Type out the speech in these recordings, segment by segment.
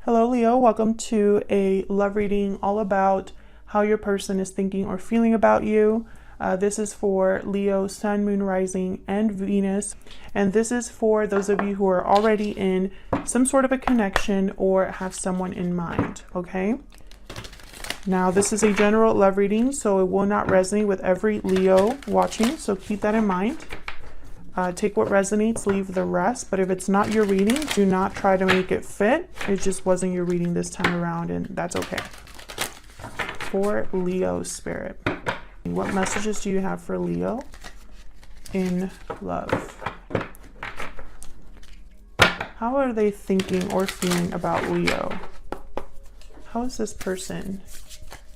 Hello, Leo. Welcome to a love reading all about how your person is thinking or feeling about you. This is for Leo, Sun, Moon, Rising, and Venus. And this is for those of you who are already in some sort of a connection or have someone in mind, okay? Now, this is a general love reading, so it will not resonate with every Leo watching, so keep that in mind. Take what resonates, leave the rest. But if it's not your reading, do not try to make it fit. It just wasn't your reading this time around, and that's okay. For Leo spirit, what messages do you have for Leo in love? How are they thinking or feeling about Leo? How is this person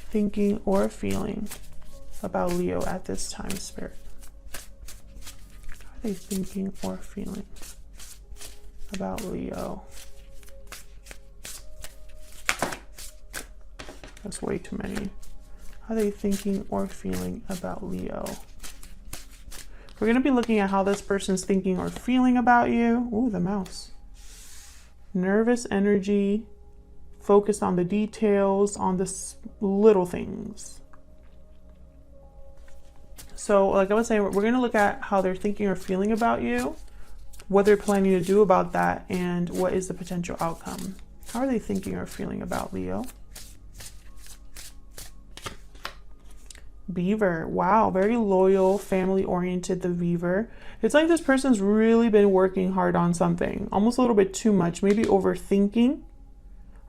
thinking or feeling about Leo at this time, spirit? How are they thinking or feeling about Leo? That's way too many. How are they thinking or feeling about Leo? We're going to be looking at how this person's thinking or feeling about you. Ooh, the mouse. Nervous energy, focused on the details, on the little things. So like I was saying, we're going to look at how they're thinking or feeling about you, what they're planning to do about that, and what is the potential outcome. How are they thinking or feeling about Leo? Beaver. Wow, very loyal, family-oriented, the Beaver. It's like this person's really been working hard on something, almost a little bit too much, maybe overthinking,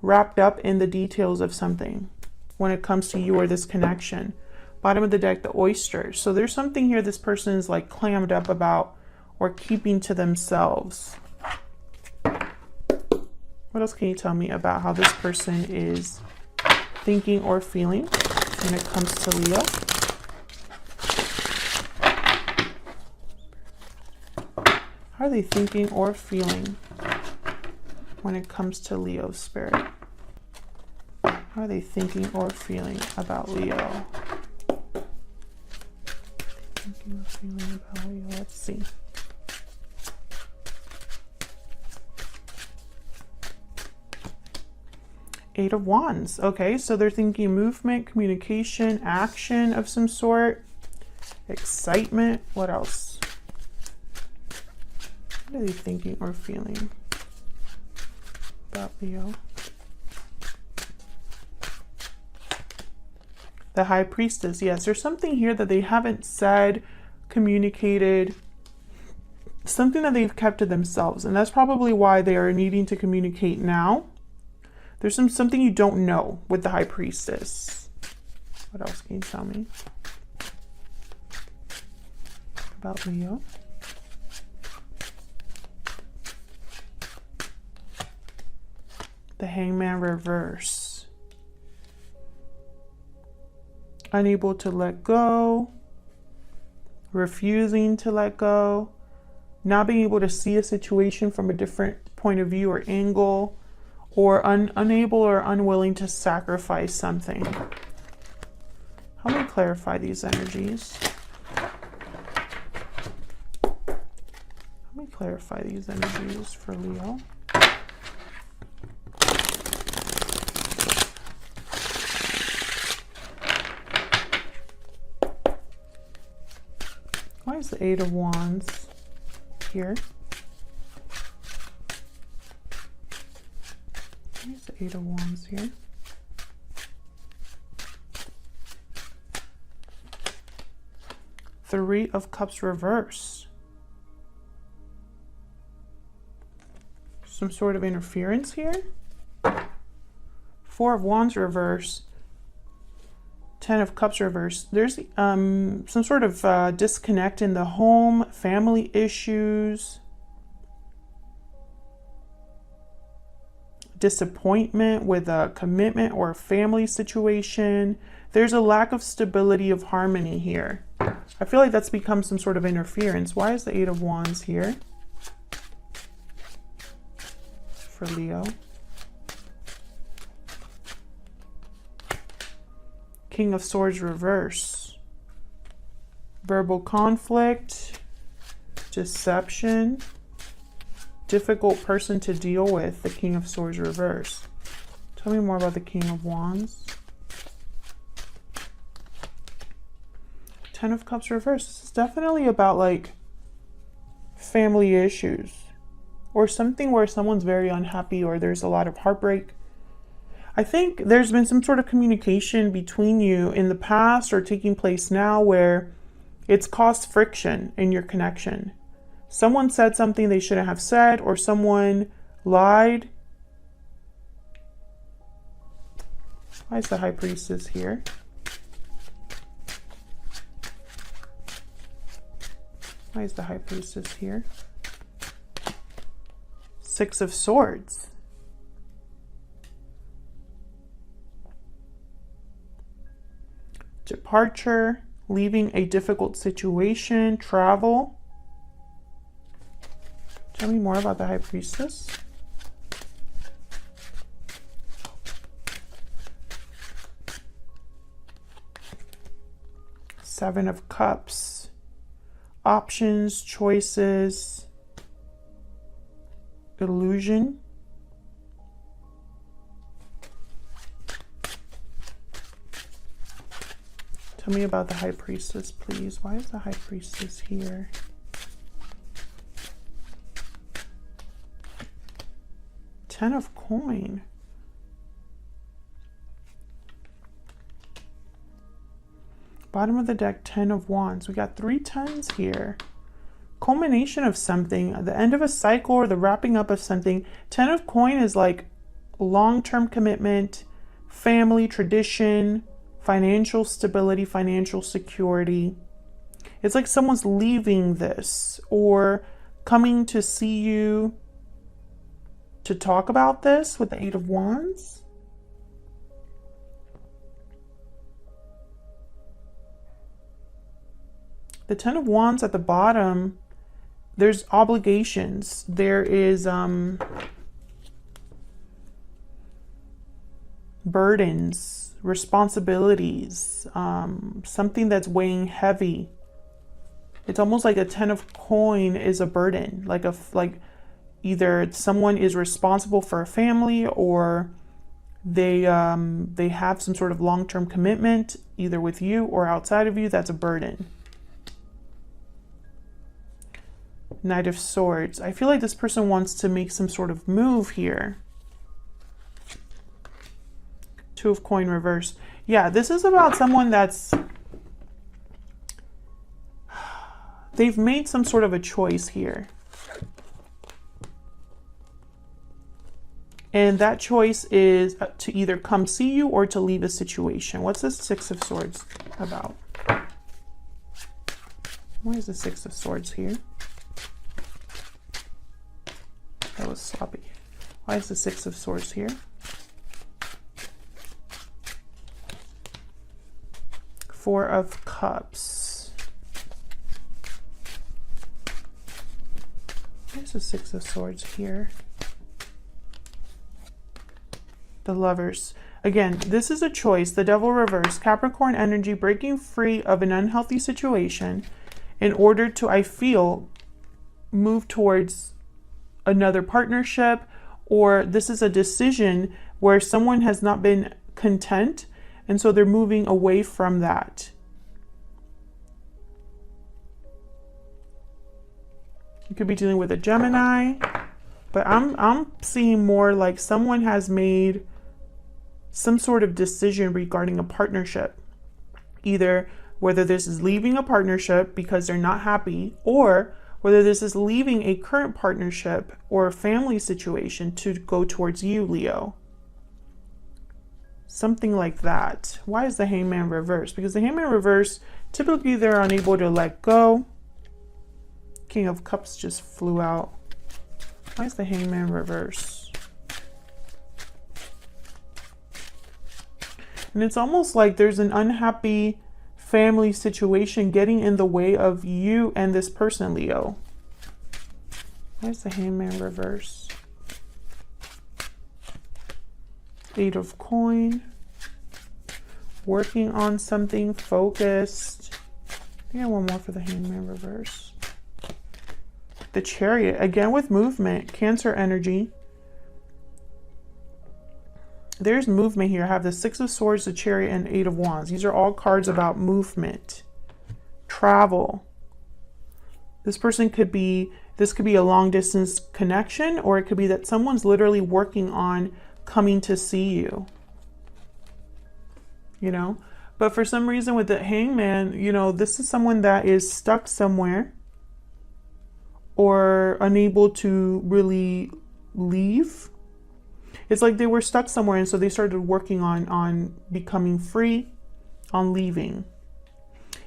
wrapped up in the details of something when it comes to you or this connection. Bottom of the deck, the oysters. So there's something here this person is like clammed up about or keeping to themselves. What else can you tell me about how this person is thinking or feeling when it comes to Leo? How are they thinking or feeling when it comes to Leo spirit? How are they thinking or feeling about Leo? Thinking or feeling about Leo. Let's see. Eight of Wands. Okay, so they're thinking movement, communication, action of some sort, excitement. What else? What are they thinking or feeling about Leo? The High Priestess. Yes, there's something here that they haven't said, communicated, something that they've kept to themselves. And that's probably why they are needing to communicate now. There's something you don't know with the High Priestess. What else can you tell me about Leo? The Hangman reverse. Unable to let go, refusing to let go, not being able to see a situation from a different point of view or angle, or unable or unwilling to sacrifice something. How do we clarify these energies? How do we clarify these energies for Leo? Why is the Eight of Wands here? Why is the Eight of Wands here? Three of Cups reverse. Some sort of interference here. Four of Wands reverse. 10 of Cups reverse. There's some sort of disconnect in the home, family issues, disappointment with a commitment or a family situation. There's a lack of stability of harmony here. I feel like that's become some sort of interference. Why is the Eight of Wands here for Leo? King of Swords reverse. Verbal conflict, deception, difficult person to deal with, the King of Swords reverse. Tell me more about the King of Wands. Ten of Cups reversed. This is definitely about like family issues or something where someone's very unhappy or there's a lot of heartbreak. I think there's been some sort of communication between you in the past or taking place now where it's caused friction in your connection. Someone said something they shouldn't have said, or someone lied. Why is the High Priestess here? Why is the High Priestess here? Six of Swords. Departure, leaving a difficult situation, travel. Tell me more about the High Priestess. Seven of Cups. Options, choices, illusion. Tell me about the High Priestess, please. Why is the High Priestess here? Ten of Coin. Bottom of the deck, Ten of Wands. We got 3 tens here. Culmination of something, the end of a cycle or the wrapping up of something. Ten of Coin is like long-term commitment, family, tradition, financial stability, financial security. It's like someone's leaving this or coming to see you to talk about this with the Eight of Wands. The Ten of Wands at the bottom, there's obligations. There is burdens, responsibilities, something that's weighing heavy. It's almost like a Ten of Coin is a burden, like either someone is responsible for a family or they have some sort of long-term commitment either with you or outside of you. That's a burden. Knight of Swords. I feel like this person wants to make some sort of move here. Two of Coin reverse. Yeah, this is about someone that's they've made some sort of a choice here. And that choice is to either come see you or to leave a situation. What's the Six of Swords about? Why is the Six of Swords here? That was sloppy. Why is the Six of Swords here? Four of Cups. Where's the Six of Swords here? The Lovers. Again, this is a choice. The Devil reverse. Capricorn energy, breaking free of an unhealthy situation in order to, I feel, move towards another partnership, or this is a decision where someone has not been content and so they're moving away from that. You could be dealing with a Gemini, but I'm seeing more like someone has made some sort of decision regarding a partnership. Either whether this is leaving a partnership because they're not happy, or whether this is leaving a current partnership or a family situation to go towards you, Leo. Something like that. Why is the Hangman reverse? Because the Hangman reverse, typically they're unable to let go. King of Cups just flew out. Why is the Hangman reverse? And it's almost like there's an unhappy family situation getting in the way of you and this person, Leo. Why is the Hangman reverse? Eight of Coin. Working on something, focused. I think I want more for the Hangman reverse. The Chariot, again with movement, Cancer energy. there's movement here. I have the Six of Swords, the Chariot, and Eight of Wands. These are all cards about movement, travel. This person could be, this could be a long distance connection, or it could be that someone's literally working on coming to see you, you know? But for some reason with the Hangman, you know, this is someone that is stuck somewhere or unable to really leave. It's like they were stuck somewhere, and so they started working on becoming free, on leaving.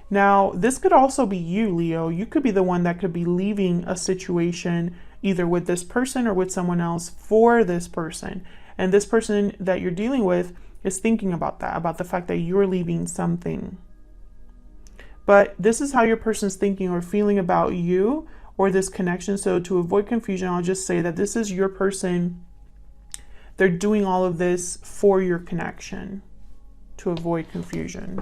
Now, this could also be you, Leo. You could be the one that could be leaving a situation either with this person or with someone else for this person. And this person that you're dealing with is thinking about that, about the fact that you're leaving something. But this is how your person's thinking or feeling about you or this connection. So to avoid confusion, I'll just say that this is your person. They're doing all of this for your connection to avoid confusion.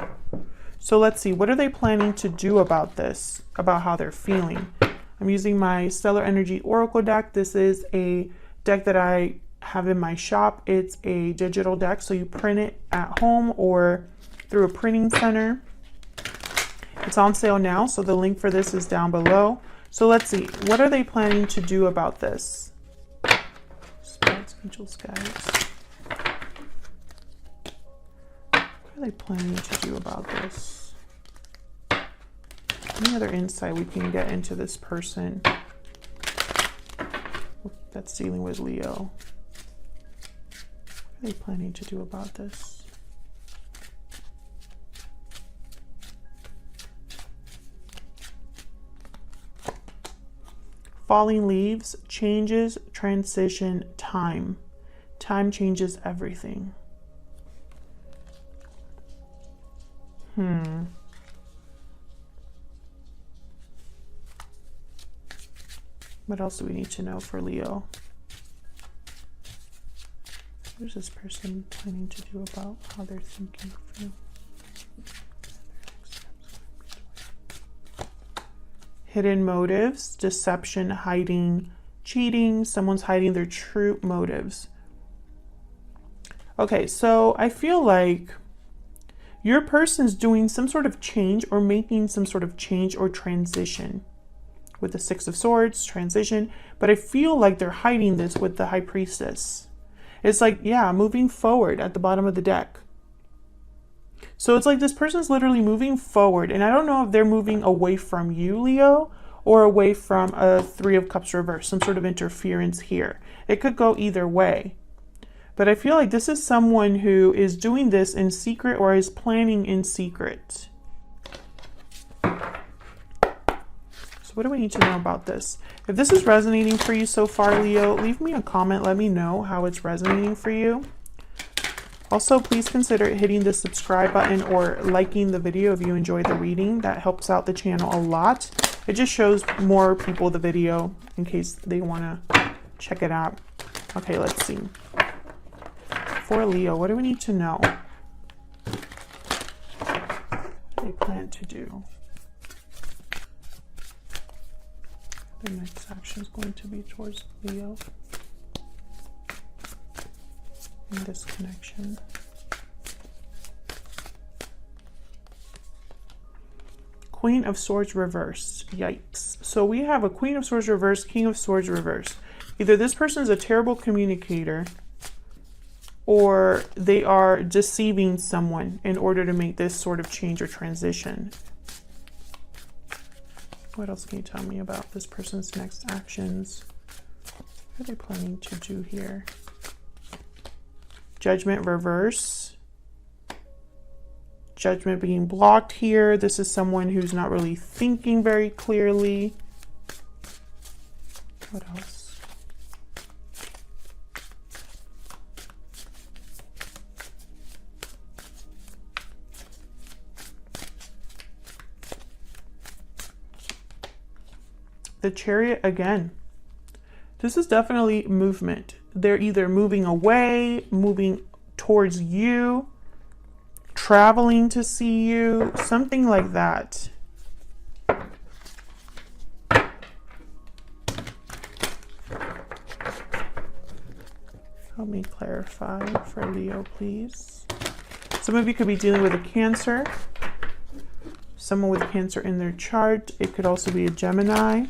So let's see, what are they planning to do about this, about how they're feeling? I'm using my Stellar Energy Oracle deck. This is a deck that I have in my shop. It's a digital deck, so you print it at home or through a printing center. It's on sale now, so the link for this is down below. So let's see, what are they planning to do about this? Spirits, angels, guides. What are they planning to do about this? Any other insight we can get into this person that's dealing with Leo? What are they planning to do about this? Falling leaves, changes, transition, time. Time changes everything. What else do we need to know for Leo? What is this person planning to do about how they're thinking of you? Hidden motives, deception, hiding, cheating. Someone's hiding their true motives. Okay, so I feel like your person's doing some sort of change or making some sort of change or transition with the Six of Swords, transition. But I feel like they're hiding this with the High Priestess. It's like, yeah, moving forward at the bottom of the deck. So it's like this person's literally moving forward. And I don't know if they're moving away from you, Leo, or away from a Three of Cups reverse, some sort of interference here. It could go either way. But I feel like this is someone who is doing this in secret or is planning in secret. So what do we need to know about this? If this is resonating for you so far, Leo, leave me a comment. Let me know how it's resonating for you. Also, please consider hitting the subscribe button or liking the video if you enjoyed the reading. That helps out the channel a lot. It just shows more people the video in case they want to check it out. Okay, let's see. For Leo, what do we need to know? What do they plan to do? The next action is going to be towards Leo in this connection. Queen of Swords reversed. Yikes. So we have a Queen of Swords reversed, King of Swords reversed. Either this person is a terrible communicator or they are deceiving someone in order to make this sort of change or transition. What else can you tell me about this person's next actions? What are they planning to do here? Judgment reverse. Judgment being blocked here. This is someone who's not really thinking very clearly. What else? The Chariot again. This is definitely movement. They're either moving away, moving towards you, traveling to see you, something like that. Help me clarify for Leo, please. Some of you could be dealing with a Cancer. Someone with Cancer in their chart. It could also be a Gemini.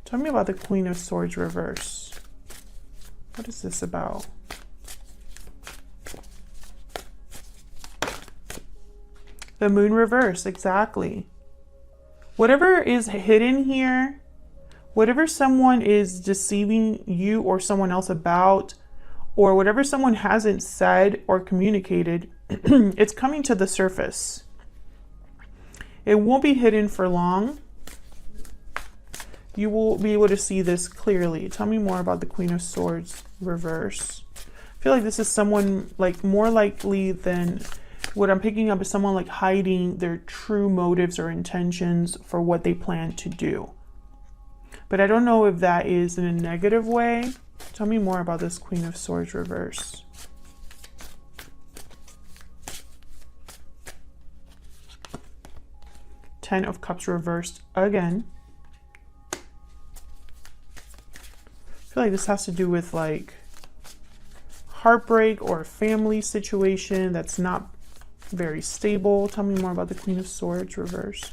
Tell me about the Queen of Swords reverse. What is this about? The Moon reverse, exactly. Whatever is hidden here, whatever someone is deceiving you or someone else about, or whatever someone hasn't said or communicated, it's coming to the surface. It won't be hidden for long. You will be able to see this clearly. Tell me more about the Queen of Swords reverse. I feel like this is someone, like, more likely than what I'm picking up is someone like hiding their true motives or intentions for what they plan to do. But I don't know if that is in a negative way. Tell me more about this Queen of Swords reverse. Ten of Cups reversed again. I feel like this has to do with like heartbreak or a family situation that's not very stable. Tell me more about the Queen of Swords reverse.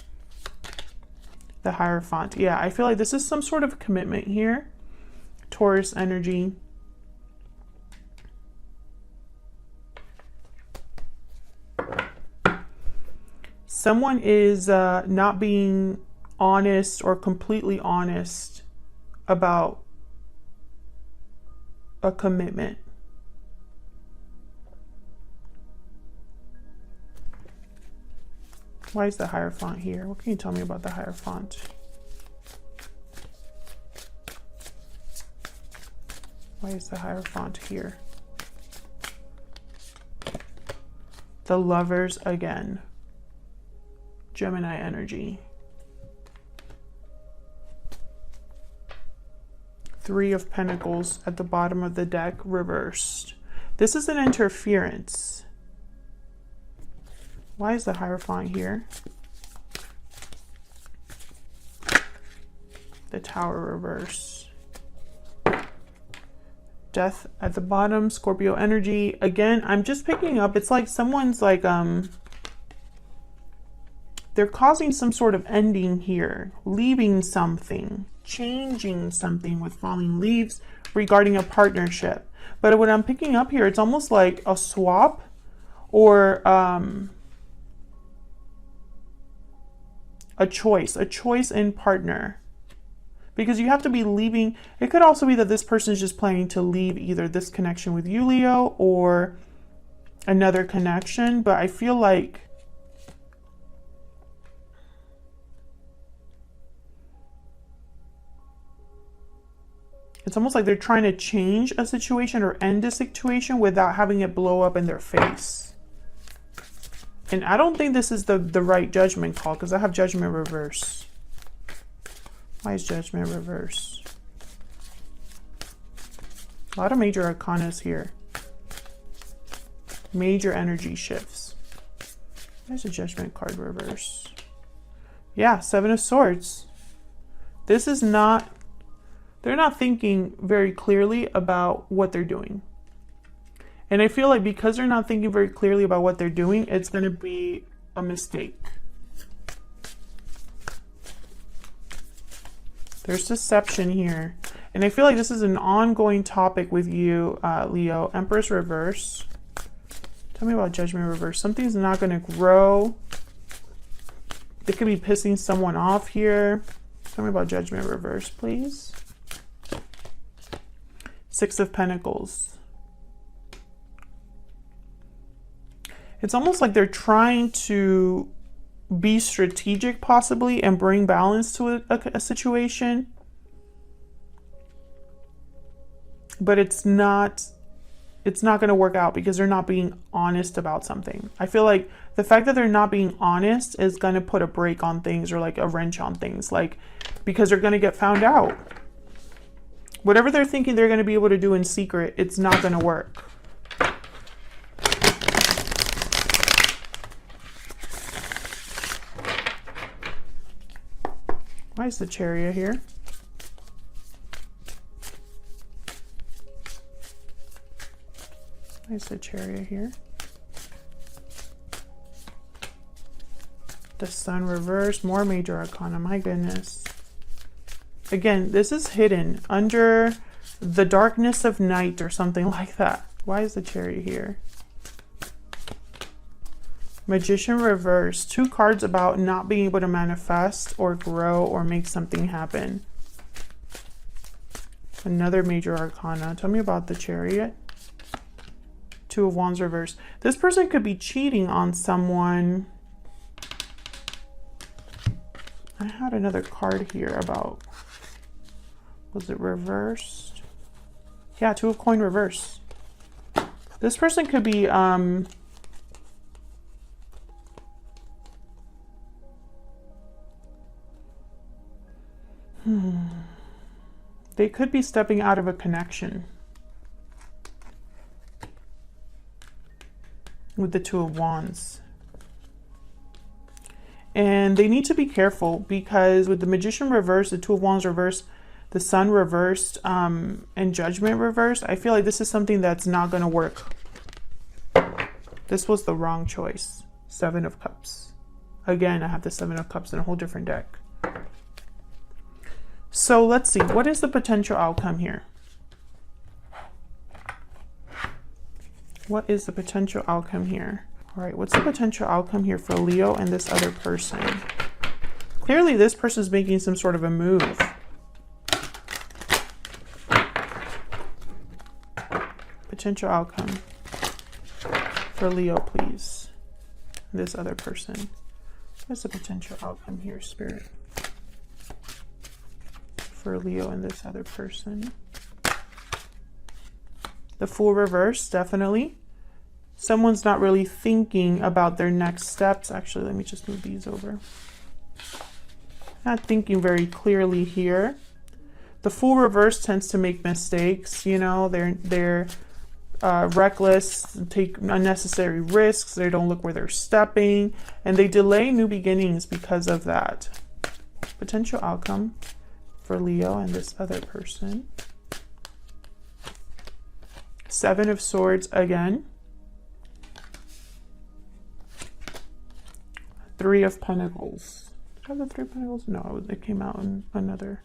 The Hierophant. Yeah, I feel like this is some sort of commitment here. Taurus energy. Someone is not being honest or completely honest about a commitment. Why is the Hierophant here? What can you tell me about the Hierophant? Why is the Hierophant here? The Lovers again. Gemini energy. Three of Pentacles at the bottom of the deck reversed. This is an interference. Why is the Hierophant here? The Tower reverse. Death at the bottom, Scorpio energy. Again, I'm just picking up, it's like someone's like, they're causing some sort of ending here, leaving something, changing something with falling leaves regarding a partnership. But what I'm picking up here, it's almost like a swap or a choice in partner. Because you have to be leaving. It could also be that this person is just planning to leave either this connection with you, Leo, or another connection. But I feel like it's almost like they're trying to change a situation or end a situation without having it blow up in their face. And I don't think this is the right judgment call because I have Judgment reverse. Why is Judgment reverse? A lot of major arcanas here. Major energy shifts. There's a Judgment card reverse. Yeah, Seven of Swords. This is not, they're not thinking very clearly about what they're doing. And I feel like because they're not thinking very clearly about what they're doing, it's going to be a mistake. There's deception here. And I feel like this is an ongoing topic with you, Leo. Empress reverse. Tell me about Judgment reverse. Something's not going to grow. They could be pissing someone off here. Tell me about Judgment reverse, please. Six of Pentacles. It's almost like they're trying to be strategic possibly and bring balance to a situation. But it's not going to work out because they're not being honest about something. I feel like the fact that they're not being honest is going to put a break on things or like a wrench on things, like because they're going to get found out. Whatever they're thinking they're going to be able to do in secret, it's not going to work. Why is the Chariot here? Why is the Chariot here? The Sun reversed. More major arcana. My goodness. Again, this is hidden under the darkness of night or something like that. Why is the Chariot here? Magician reversed. 2 cards about not being able to manifest or grow or make something happen. Another major arcana. Tell me about the Chariot. 2 of Wands reversed. This person could be cheating on someone. I had another card here about, was it reversed? Yeah, 2 of Coin reversed. This person could be they could be stepping out of a connection with the 2 of Wands. And they need to be careful because with the Magician reversed, the 2 of Wands reversed, the Sun reversed, and Judgment reversed, I feel like this is something that's not going to work. This was the wrong choice. 7 of Cups. Again, I have the 7 of Cups in a whole different deck. So let's see. What is the potential outcome here? What is the potential outcome here? All right, what's the potential outcome here for Leo and this other person? Clearly, this person is making some sort of a move. Potential outcome for Leo, please. This other person. What's the potential outcome here, Spirit? For Leo and this other person. The Fool reverse, definitely. Someone's not really thinking about their next steps. Actually, let me just move these over. Not thinking very clearly here. The Fool reverse tends to make mistakes. You know, they're reckless, take unnecessary risks. They don't look where they're stepping, and they delay new beginnings because of that. Potential outcome for Leo and this other person. 7 of Swords again. 3 of Pentacles. Did I have the 3 of Pentacles? No, it came out in another,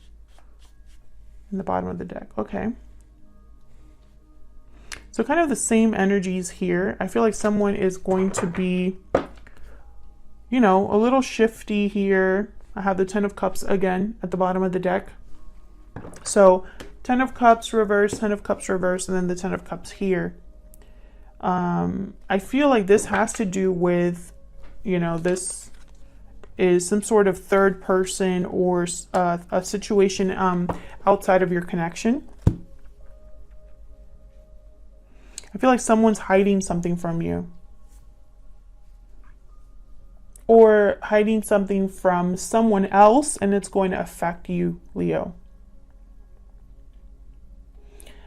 in the bottom of the deck. Okay. So kind of the same energies here. I feel like someone is going to be, you know, a little shifty here. I have the 10 of Cups again at the bottom of the deck. So 10 of Cups reverse, 10 of Cups reverse, and then the 10 of Cups here. I feel like this has to do with, you know, this is some sort of third person or a situation outside of your connection. I feel like someone's hiding something from you. Or hiding something from someone else, and it's going to affect you, Leo.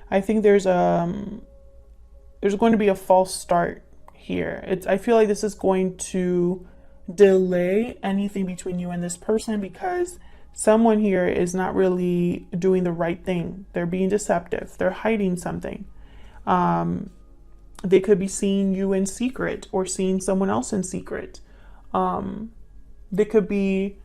I think there's going to be a false start here. I feel like this is going to delay anything between you and this person because someone here is not really doing the right thing. They're being deceptive. They're hiding something. They could be seeing you in secret or seeing someone else in secret. They could be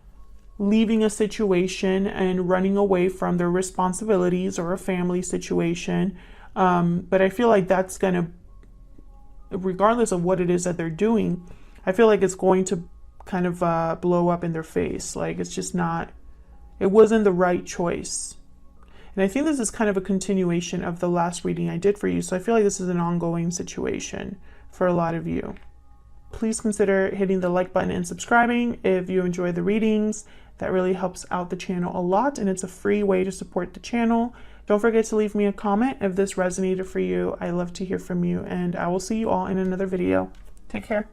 leaving a situation and running away from their responsibilities or a family situation. But I feel like that's going to, regardless of what it is that they're doing, I feel like it's going to kind of blow up in their face. Like it's just not, it wasn't the right choice. And I think this is kind of a continuation of the last reading I did for you. So I feel like this is an ongoing situation for a lot of you. Please consider hitting the like button and subscribing if you enjoy the readings. That really helps out the channel a lot, and it's a free way to support the channel. Don't forget to leave me a comment if this resonated for you. I love to hear from you, and I will see you all in another video. Take care.